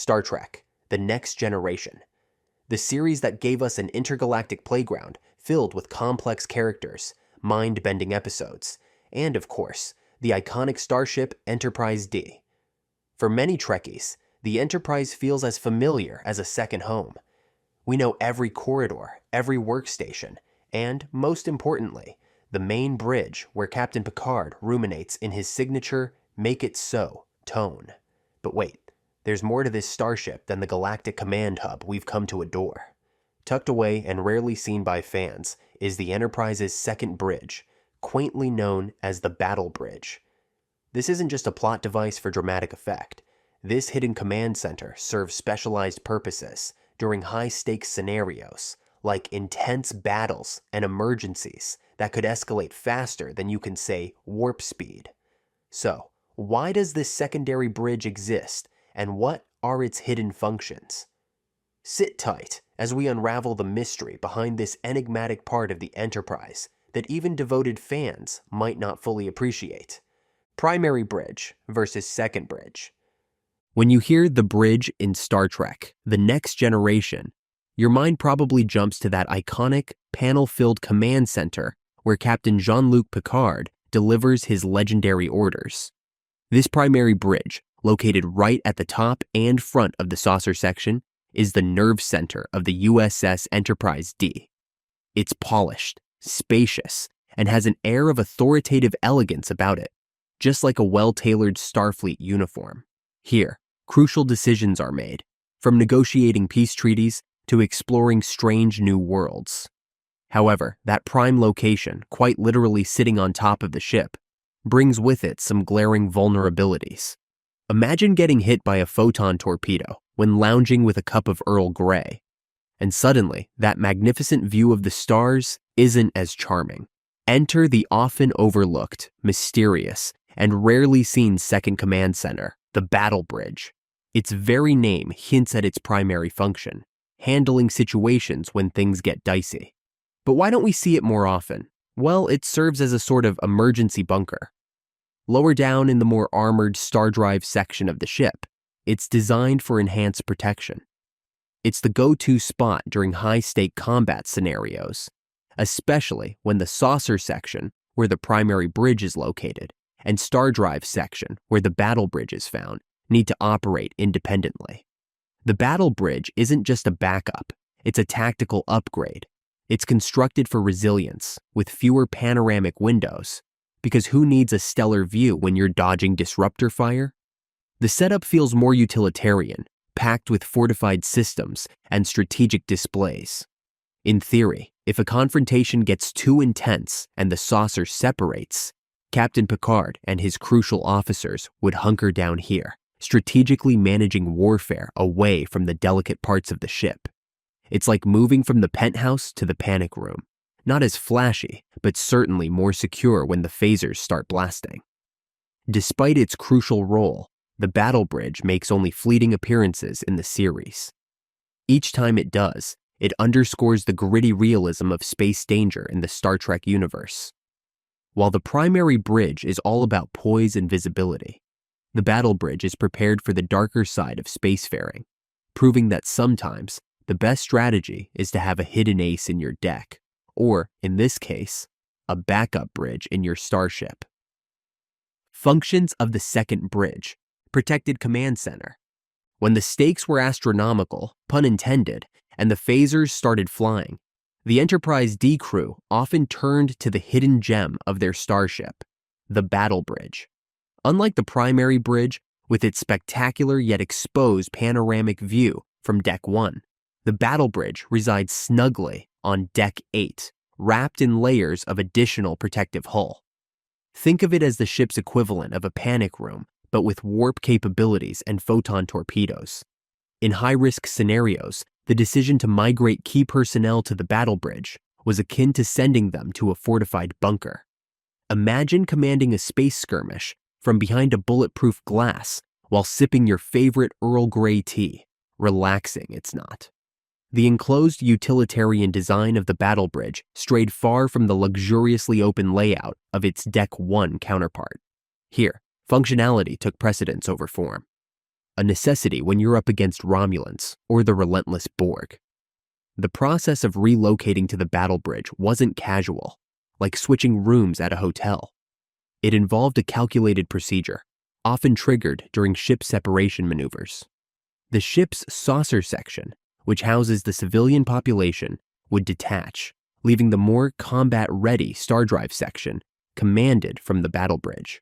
Star Trek: The Next Generation, the series that gave us an intergalactic playground filled with complex characters, mind-bending episodes, and, of course, the iconic starship Enterprise-D. For many Trekkies, the Enterprise feels as familiar as a second home. We know every corridor, every workstation, and, most importantly, the main bridge where Captain Picard ruminates in his signature "make it so" tone. But wait, there's more to this starship than the galactic command hub we've come to adore. Tucked away and rarely seen by fans is the Enterprise's second bridge, quaintly known as the Battle Bridge. This isn't just a plot device for dramatic effect. This hidden command center serves specialized purposes during high-stakes scenarios, like intense battles and emergencies that could escalate faster than you can say warp speed. So, why does this secondary bridge exist, and what are its hidden functions? Sit tight as we unravel the mystery behind this enigmatic part of the Enterprise that even devoted fans might not fully appreciate. Primary bridge versus second bridge. When you hear the bridge in Star Trek: The Next Generation, your mind probably jumps to that iconic, panel-filled command center where Captain Jean-Luc Picard delivers his legendary orders. This primary bridge, located right at the top and front of the saucer section, is the nerve center of the USS Enterprise-D. It's polished, spacious, and has an air of authoritative elegance about it, just like a well-tailored Starfleet uniform. Here, crucial decisions are made, from negotiating peace treaties to exploring strange new worlds. However, that prime location, quite literally sitting on top of the ship, brings with it some glaring vulnerabilities. Imagine getting hit by a photon torpedo when lounging with a cup of Earl Grey, and suddenly that magnificent view of the stars isn't as charming. Enter the often overlooked, mysterious, and rarely seen second command center, the Battle Bridge. Its very name hints at its primary function, handling situations when things get dicey. But why don't we see it more often? Well, it serves as a sort of emergency bunker. Lower down in the more armored stardrive section of the ship, it's designed for enhanced protection. It's the go-to spot during high-stake combat scenarios, especially when the saucer section, where the primary bridge is located, and stardrive section, where the battle bridge is found, need to operate independently. The battle bridge isn't just a backup, it's a tactical upgrade. It's constructed for resilience, with fewer panoramic windows, because who needs a stellar view when you're dodging disruptor fire? The setup feels more utilitarian, packed with fortified systems and strategic displays. In theory, if a confrontation gets too intense and the saucer separates, Captain Picard and his crucial officers would hunker down here, strategically managing warfare away from the delicate parts of the ship. It's like moving from the penthouse to the panic room. Not as flashy, but certainly more secure when the phasers start blasting. Despite its crucial role, the Battle Bridge makes only fleeting appearances in the series. Each time it does, it underscores the gritty realism of space danger in the Star Trek universe. While the primary bridge is all about poise and visibility, the Battle Bridge is prepared for the darker side of spacefaring, proving that sometimes the best strategy is to have a hidden ace in your deck, or, in this case, a backup bridge in your starship. Functions of the second bridge: protected command center. When the stakes were astronomical, pun intended, and the phasers started flying, the Enterprise-D crew often turned to the hidden gem of their starship, the Battle Bridge. Unlike the primary bridge, with its spectacular yet exposed panoramic view from Deck 1, the Battle Bridge resides snugly on Deck 8, wrapped in layers of additional protective hull. Think of it as the ship's equivalent of a panic room, but with warp capabilities and photon torpedoes. In high-risk scenarios, the decision to migrate key personnel to the Battle Bridge was akin to sending them to a fortified bunker. Imagine commanding a space skirmish from behind a bulletproof glass while sipping your favorite Earl Grey tea. Relaxing, it's not. The enclosed utilitarian design of the Battle Bridge strayed far from the luxuriously open layout of its Deck 1 counterpart. Here, functionality took precedence over form. a necessity when you're up against Romulans or the relentless Borg. The process of relocating to the battle bridge wasn't casual, like switching rooms at a hotel. It involved a calculated procedure, often triggered during ship separation maneuvers. The ship's saucer section, which houses the civilian population, would detach, leaving the more combat-ready stardrive section commanded from the battle bridge.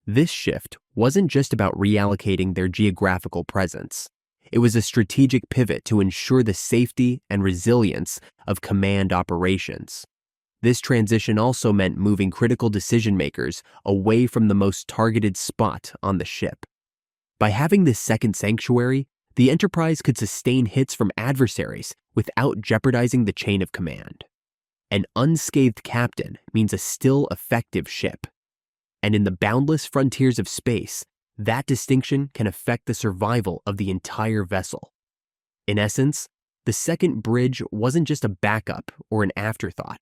This shift wasn't just about reallocating their geographical presence. It was a strategic pivot to ensure the safety and resilience of command operations. This transition also meant moving critical decision-makers away from the most targeted spot on the ship. By having this second sanctuary, the Enterprise could sustain hits from adversaries without jeopardizing the chain of command. An unscathed captain means a still effective ship. And in the boundless frontiers of space, that distinction can affect the survival of the entire vessel. In essence, the second bridge wasn't just a backup or an afterthought.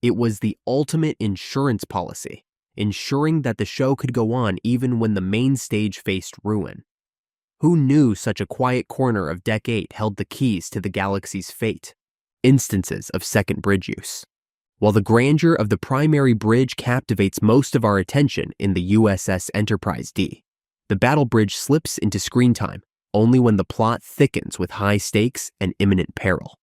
It was the ultimate insurance policy, ensuring that the show could go on even when the main stage faced ruin. Who knew such a quiet corner of Deck 8 held the keys to the galaxy's fate? Instances of second bridge use. While the grandeur of the primary bridge captivates most of our attention in the USS Enterprise-D, the battle bridge slips into screen time only when the plot thickens with high stakes and imminent peril.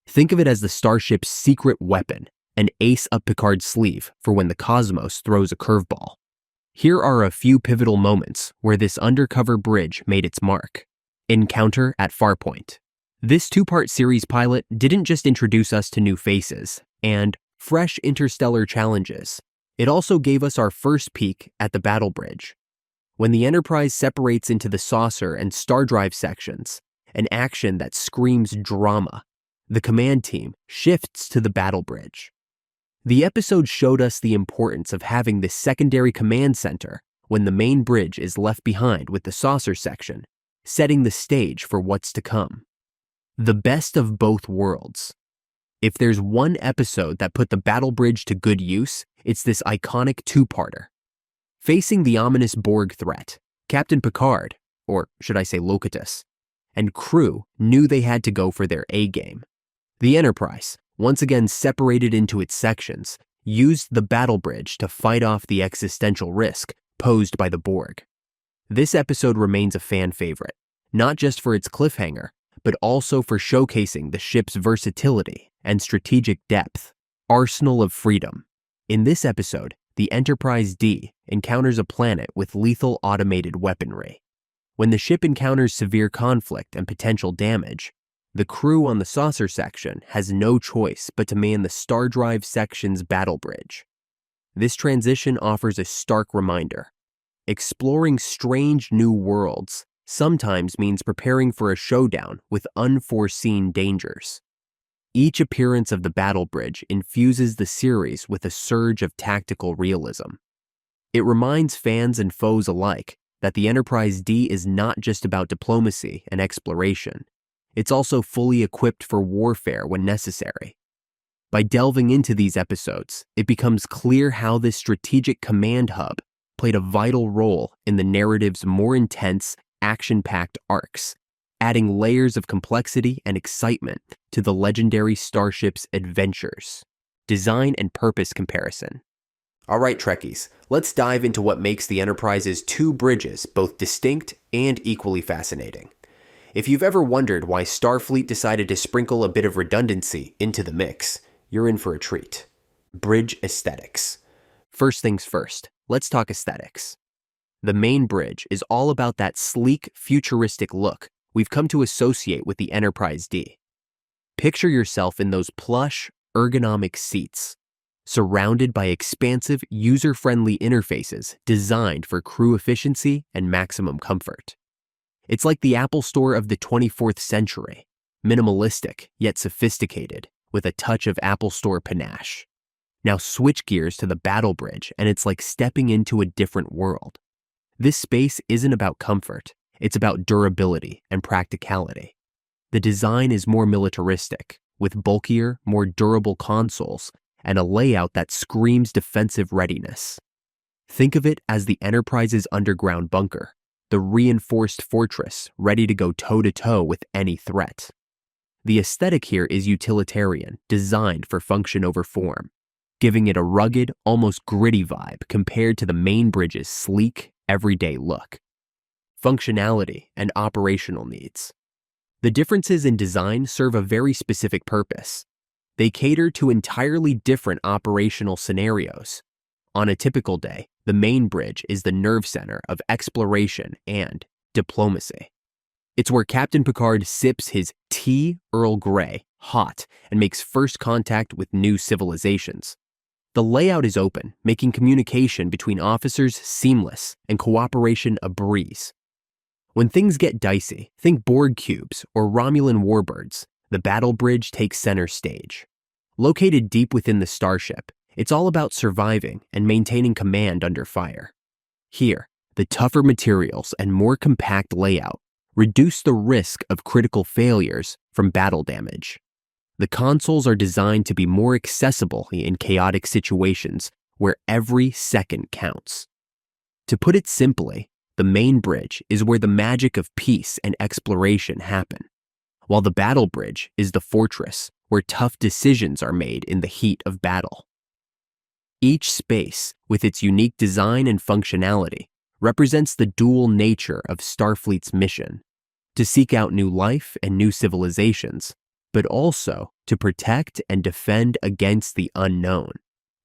Think of it as the starship's secret weapon, an ace up Picard's sleeve for when the cosmos throws a curveball. Here are a few pivotal moments where this undercover bridge made its mark. Encounter at Farpoint. This two-part series pilot didn't just introduce us to new faces and fresh interstellar challenges. It also gave us our first peek at the battle bridge. When the Enterprise separates into the saucer and stardrive sections, an action that screams drama, the command team shifts to the battle bridge. The episode showed us the importance of having this secondary command center when the main bridge is left behind with the saucer section, setting the stage for what's to come. The best of both worlds. If there's one episode that put the battle bridge to good use, it's this iconic two-parter. Facing the ominous Borg threat, Captain Picard, or should I say Locatus, and crew knew they had to go for their A-game. The Enterprise, once again separated into its sections, used the battle bridge to fight off the existential risk posed by the Borg. This episode remains a fan favorite, not just for its cliffhanger, but also for showcasing the ship's versatility and strategic depth. Arsenal of Freedom. In this episode, the Enterprise-D encounters a planet with lethal automated weaponry. When the ship encounters severe conflict and potential damage, the crew on the saucer section has no choice but to man the stardrive section's battle bridge. This transition offers a stark reminder. Exploring strange new worlds sometimes means preparing for a showdown with unforeseen dangers. Each appearance of the battle bridge infuses the series with a surge of tactical realism. It reminds fans and foes alike that the Enterprise-D is not just about diplomacy and exploration. It's also fully equipped for warfare when necessary. By delving into these episodes, it becomes clear how this strategic command hub played a vital role in the narrative's more intense, action-packed arcs, adding layers of complexity and excitement to the legendary starship's adventures. Design and purpose comparison. All right, Trekkies, let's dive into what makes the Enterprise's two bridges both distinct and equally fascinating. If you've ever wondered why Starfleet decided to sprinkle a bit of redundancy into the mix, you're in for a treat. Bridge aesthetics. First things first, let's talk aesthetics. The main bridge is all about that sleek, futuristic look we've come to associate with the Enterprise-D. Picture yourself in those plush, ergonomic seats, surrounded by expansive, user-friendly interfaces designed for crew efficiency and maximum comfort. It's like the Apple Store of the 24th century, minimalistic yet sophisticated, with a touch of Apple Store panache. Now switch gears to the battle bridge and it's like stepping into a different world. This space isn't about comfort, it's about durability and practicality. The design is more militaristic, with bulkier, more durable consoles and a layout that screams defensive readiness. Think of it as the Enterprise's underground bunker, the reinforced fortress ready to go toe-to-toe with any threat. The aesthetic here is utilitarian, designed for function over form, giving it a rugged, almost gritty vibe compared to the main bridge's sleek, everyday look. Functionality and operational needs. The differences in design serve a very specific purpose. They cater to entirely different operational scenarios. On a typical day, the main bridge is the nerve center of exploration and diplomacy. It's where Captain Picard sips his tea Earl Grey hot and makes first contact with new civilizations. The layout is open, making communication between officers seamless and cooperation a breeze. When things get dicey, think Borg cubes or Romulan warbirds. The battle bridge takes center stage. Located deep within the starship, it's all about surviving and maintaining command under fire. Here, the tougher materials and more compact layout reduce the risk of critical failures from battle damage. The consoles are designed to be more accessible in chaotic situations where every second counts. To put it simply, the main bridge is where the magic of peace and exploration happen, while the battle bridge is the fortress where tough decisions are made in the heat of battle. Each space, with its unique design and functionality, represents the dual nature of Starfleet's mission: to seek out new life and new civilizations, but also to protect and defend against the unknown.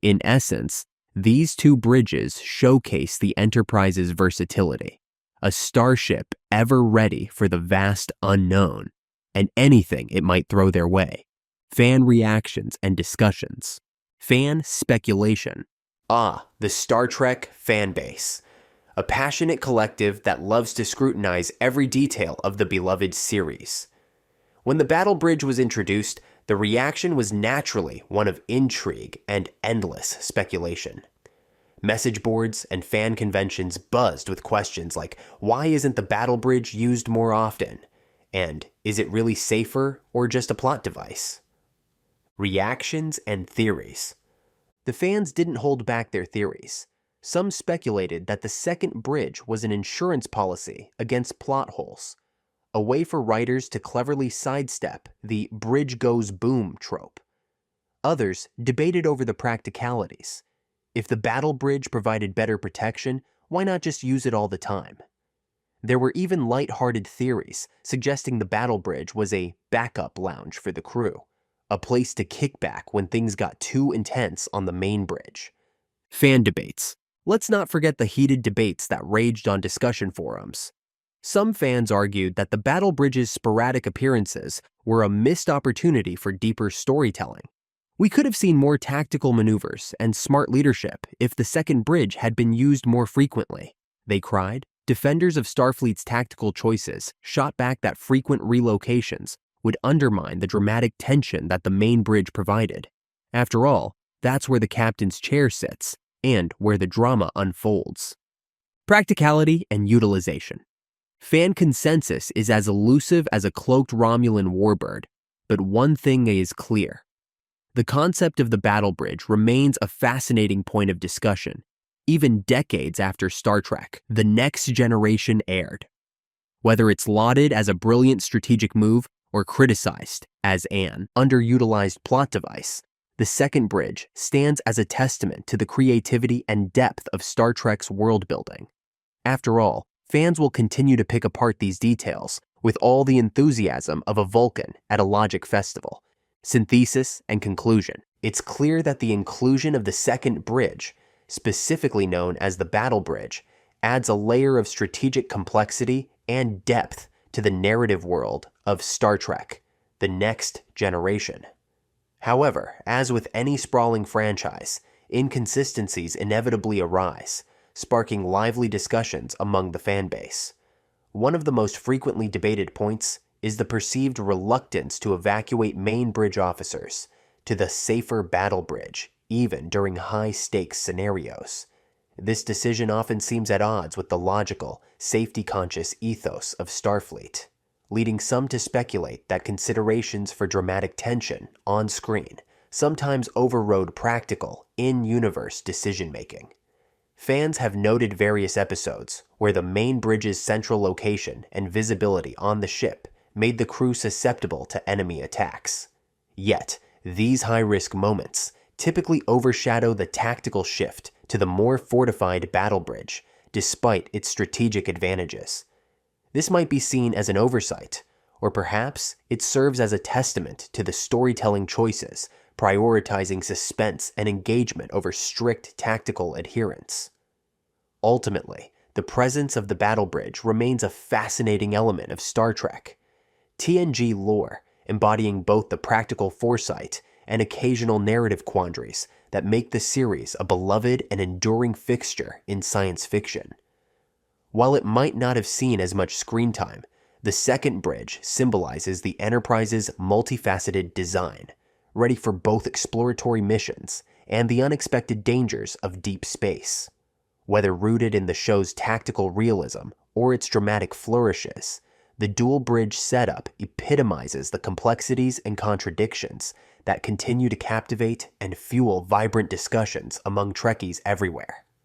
In essence, these two bridges showcase the Enterprise's versatility, a starship ever ready for the vast unknown and anything it might throw their way. Fan reactions and discussions. Fan speculation. The Star Trek fan base. A passionate collective that loves to scrutinize every detail of the beloved series. When the battle bridge was introduced, the reaction was naturally one of intrigue and endless speculation. Message boards and fan conventions buzzed with questions like, why isn't the battle bridge used more often? And is it really safer or just a plot device? Reactions and theories. The fans didn't hold back their theories. Some speculated that the second bridge was an insurance policy against plot holes, a way for writers to cleverly sidestep the bridge goes boom trope. Others debated over the practicalities. If the battle bridge provided better protection, why not just use it all the time? There were even light-hearted theories suggesting the battle bridge was a backup lounge for the crew, a place to kick back when things got too intense on the main bridge. Fan debates. Let's not forget the heated debates that raged on discussion forums. Some fans argued that the battle bridge's sporadic appearances were a missed opportunity for deeper storytelling. We could have seen more tactical maneuvers and smart leadership if the second bridge had been used more frequently, they cried. Defenders of Starfleet's tactical choices shot back that frequent relocations would undermine the dramatic tension that the main bridge provided. After all, that's where the captain's chair sits and where the drama unfolds. Practicality and utilization. Fan consensus is as elusive as a cloaked Romulan warbird, but one thing is clear. The concept of the battle bridge remains a fascinating point of discussion, even decades after Star Trek: The Next Generation aired. Whether it's lauded as a brilliant strategic move or criticized as an underutilized plot device, the second bridge stands as a testament to the creativity and depth of Star Trek's world building. After all, fans will continue to pick apart these details with all the enthusiasm of a Vulcan at a logic festival. Synthesis and conclusion. It's clear that the inclusion of the second bridge, specifically known as the battle bridge, adds a layer of strategic complexity and depth to the narrative world of Star Trek: The Next Generation. However, as with any sprawling franchise, inconsistencies inevitably arise, sparking lively discussions among the fan base. One of the most frequently debated points is the perceived reluctance to evacuate main bridge officers to the safer battle bridge, even during high-stakes scenarios. This decision often seems at odds with the logical, safety-conscious ethos of Starfleet, leading some to speculate that considerations for dramatic tension on screen sometimes overrode practical, in-universe decision-making. Fans have noted various episodes where the main bridge's central location and visibility on the ship made the crew susceptible to enemy attacks. Yet, these high-risk moments typically overshadow the tactical shift to the more fortified battle bridge, despite its strategic advantages. This might be seen as an oversight, or perhaps it serves as a testament to the storytelling choices, prioritizing suspense and engagement over strict tactical adherence. Ultimately, the presence of the battle bridge remains a fascinating element of Star Trek. TNG lore, embodying both the practical foresight and occasional narrative quandaries that make the series a beloved and enduring fixture in science fiction. While it might not have seen as much screen time, the second bridge symbolizes the Enterprise's multifaceted design, ready for both exploratory missions and the unexpected dangers of deep space. Whether rooted in the show's tactical realism or its dramatic flourishes, the dual bridge setup epitomizes the complexities and contradictions that continue to captivate and fuel vibrant discussions among Trekkies everywhere.